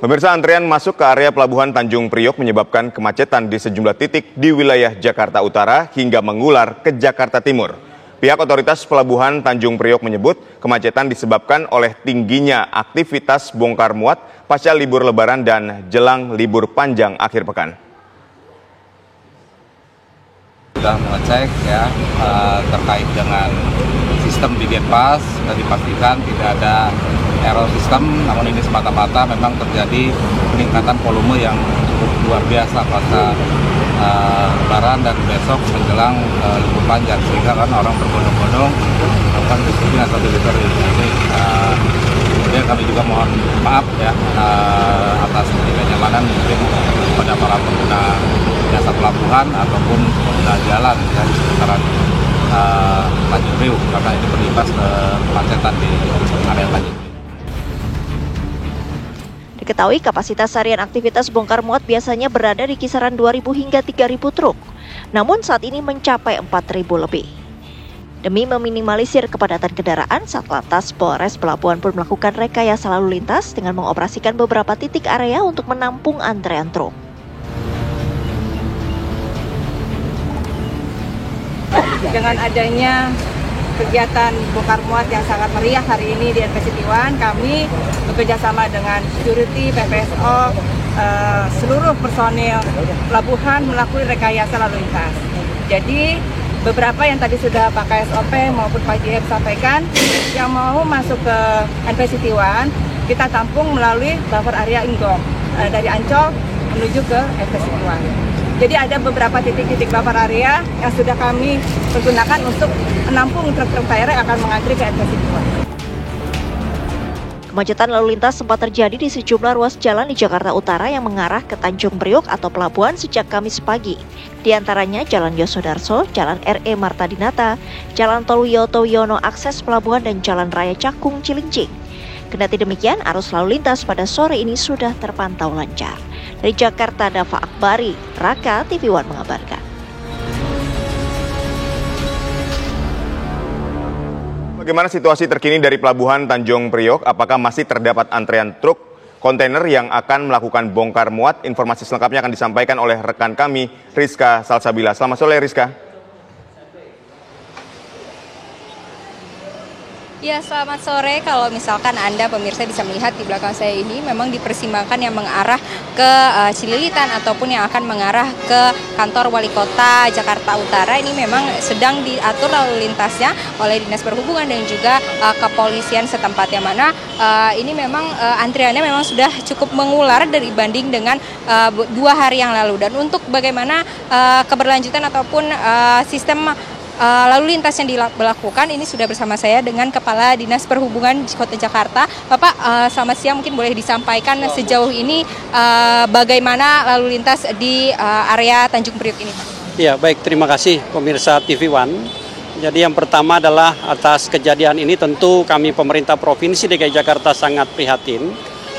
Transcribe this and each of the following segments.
Pemirsa, antrian masuk ke area Pelabuhan Tanjung Priok menyebabkan kemacetan di sejumlah titik di wilayah Jakarta Utara hingga mengular ke Jakarta Timur. Pihak otoritas Pelabuhan Tanjung Priok menyebut kemacetan disebabkan oleh tingginya aktivitas bongkar muat pasca libur Lebaran dan jelang libur panjang akhir pekan. Sudah mengecek terkait dengan sistem di Getpas dan dipastikan tidak ada error sistem, namun ini semata-mata memang terjadi peningkatan volume yang cukup luar biasa pasca Lebaran dan besok menjelang libur panjang, sehingga kan orang berbondong-bondong melakukan disiplin atau delivery. Kemudian kami juga mohon maaf atas ketidaknyamanan mungkin pada para pengguna jasa pelabuhan ataupun pengguna jalan di sekitaran Tanjung Priok, karena ini berimbas ke kemacetan di area Tanjung Priok. Diketahui kapasitas harian aktivitas bongkar muat biasanya berada di kisaran 2.000 hingga 3.000 truk, namun saat ini mencapai 4.000 lebih. Demi meminimalisir kepadatan kendaraan, Satlantas Polres Pelabuhan pun melakukan rekayasa lalu lintas dengan mengoperasikan beberapa titik area untuk menampung antrean truk. Dengan adanya kegiatan bongkar muat yang sangat meriah hari ini di NPCT 1, kami bekerjasama dengan security, PPSO, seluruh personil pelabuhan melakukan rekayasa lalu lintas. Jadi beberapa yang tadi sudah Pak KSOP maupun Pak JF sampaikan, yang mau masuk ke NPCT 1, kita tampung melalui buffer area Inggom dari Ancol menuju ke NPCT 1. Jadi ada beberapa titik-titik buffer area yang sudah kami pergunakan untuk menampung truk-truk tayar yang akan mengantri ke NPCT 1. Kemacetan lalu lintas sempat terjadi di sejumlah ruas jalan di Jakarta Utara yang mengarah ke Tanjung Priok atau pelabuhan sejak Kamis pagi. Di antaranya Jalan Yosudarso, Jalan RE Marta Dinata, Jalan Tol Wiyoto Wiono akses pelabuhan dan Jalan Raya Cakung Cilincing. Kendati demikian, arus lalu lintas pada sore ini sudah terpantau lancar. Dari Jakarta, Dava Akbari, Raka, TV One mengabarkan. Bagaimana situasi terkini dari Pelabuhan Tanjung Priok? Apakah masih terdapat antrean truk kontainer yang akan melakukan bongkar muat? Informasi selengkapnya akan disampaikan oleh rekan kami, Rizka Salsabila. Selamat sore, Rizka. Ya, selamat sore. Kalau misalkan Anda pemirsa bisa melihat di belakang saya ini memang dipersimbahkan yang mengarah ke Cililitan ataupun yang akan mengarah ke kantor Wali Kota Jakarta Utara. Ini memang sedang diatur lalu lintasnya oleh Dinas Perhubungan dan juga kepolisian setempat, yang mana ini memang antriannya memang sudah cukup mengular dibanding dengan 2 hari yang lalu. Dan untuk bagaimana keberlanjutan ataupun sistem lalu lintas yang dilakukan, ini sudah bersama saya dengan Kepala Dinas Perhubungan Kota Jakarta. Bapak, selamat siang, mungkin boleh disampaikan sejauh ini bagaimana lalu lintas di area Tanjung Priok ini, Pak? Ya, baik, terima kasih pemirsa TV One. Jadi yang pertama adalah atas kejadian ini tentu kami pemerintah Provinsi DKI Jakarta sangat prihatin.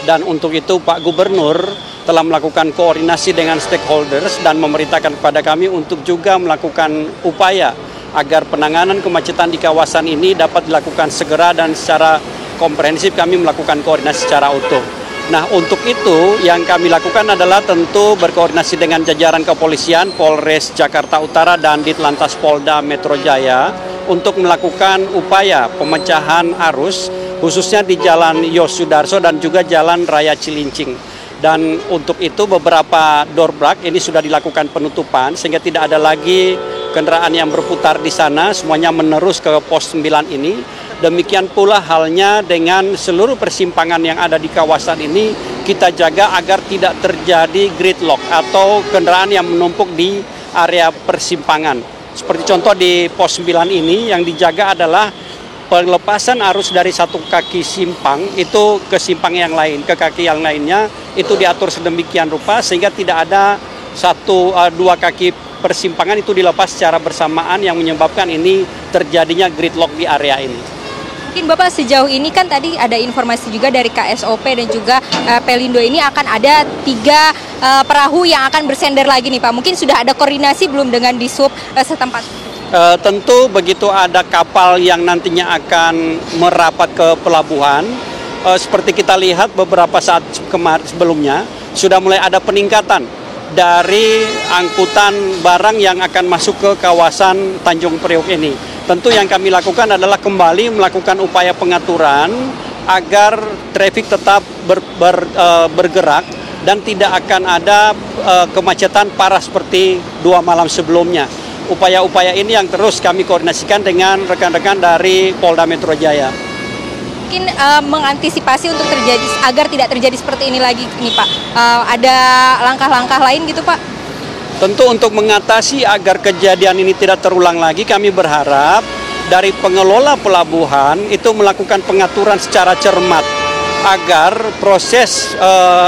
Dan untuk itu Pak Gubernur telah melakukan koordinasi dengan stakeholders dan memerintahkan kepada kami untuk juga melakukan upaya agar penanganan kemacetan di kawasan ini dapat dilakukan segera dan secara komprehensif. Kami melakukan koordinasi secara utuh. Nah, untuk itu yang kami lakukan adalah tentu berkoordinasi dengan jajaran kepolisian, Polres Jakarta Utara dan Ditlantas Polda Metro Jaya untuk melakukan upaya pemecahan arus khususnya di Jalan Yosudarso dan juga Jalan Raya Cilincing. Dan untuk itu beberapa doorblock ini sudah dilakukan penutupan sehingga tidak ada lagi kendaraan yang berputar di sana, semuanya menerus ke pos 9 ini. Demikian pula halnya dengan seluruh persimpangan yang ada di kawasan ini, kita jaga agar tidak terjadi gridlock atau kendaraan yang menumpuk di area persimpangan. Seperti contoh di pos 9 ini yang dijaga adalah pelepasan arus dari satu kaki simpang itu ke simpang yang lain, ke kaki yang lainnya itu diatur sedemikian rupa sehingga tidak ada dua kaki persimpangan itu dilepas secara bersamaan yang menyebabkan ini terjadinya gridlock di area ini. Mungkin Bapak sejauh ini kan tadi ada informasi juga dari KSOP dan juga Pelindo ini akan ada 3 perahu yang akan bersender lagi nih Pak. Mungkin sudah ada koordinasi belum dengan Dishub setempat? Tentu begitu ada kapal yang nantinya akan merapat ke pelabuhan, seperti kita lihat beberapa saat sebelumnya sudah mulai ada peningkatan dari angkutan barang yang akan masuk ke kawasan Tanjung Priok ini. Tentu yang kami lakukan adalah kembali melakukan upaya pengaturan agar trafik tetap bergerak dan tidak akan ada kemacetan parah seperti 2 malam sebelumnya. Upaya-upaya ini yang terus kami koordinasikan dengan rekan-rekan dari Polda Metro Jaya. Mungkin mengantisipasi untuk agar tidak terjadi seperti ini lagi nih Pak. Ada langkah-langkah lain gitu Pak? Tentu untuk mengatasi agar kejadian ini tidak terulang lagi, kami berharap dari pengelola pelabuhan itu melakukan pengaturan secara cermat agar proses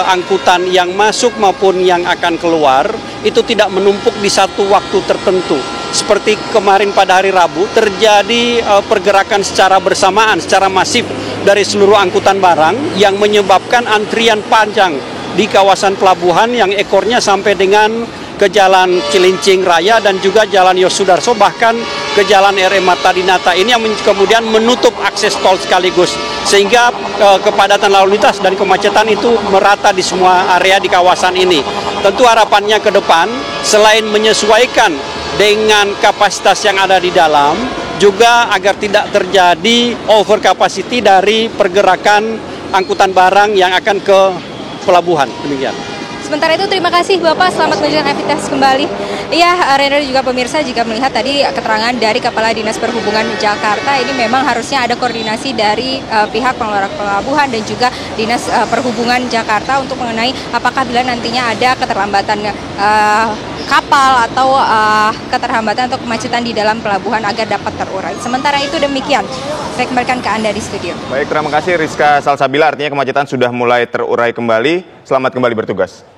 angkutan yang masuk maupun yang akan keluar itu tidak menumpuk di satu waktu tertentu. Seperti kemarin pada hari Rabu terjadi pergerakan secara bersamaan, secara masif dari seluruh angkutan barang yang menyebabkan antrian panjang di kawasan pelabuhan yang ekornya sampai dengan ke Jalan Cilincing Raya dan juga Jalan Yosudarso, bahkan ke Jalan RE Marta Dinata ini yang kemudian menutup akses tol sekaligus, sehingga kepadatan lalu lintas dan kemacetan itu merata di semua area di kawasan ini. Tentu harapannya ke depan selain menyesuaikan dengan kapasitas yang ada di dalam, juga agar tidak terjadi over capacity dari pergerakan angkutan barang yang akan ke pelabuhan. Demikian. Sementara itu terima kasih Bapak, selamat menjalankan aktivitas kembali. Iya, Reno dan juga pemirsa, jika melihat tadi keterangan dari Kepala Dinas Perhubungan Jakarta, ini memang harusnya ada koordinasi dari pihak pengelola pelabuhan dan juga Dinas Perhubungan Jakarta untuk mengenai apakah bila nantinya ada keterlambatan kapal atau keterlambatan atau kemacetan di dalam pelabuhan agar dapat terurai. Sementara itu demikian, saya kembalikan ke Anda di studio. Baik, terima kasih Rizka Salsabila. Artinya kemacetan sudah mulai terurai kembali. Selamat kembali bertugas.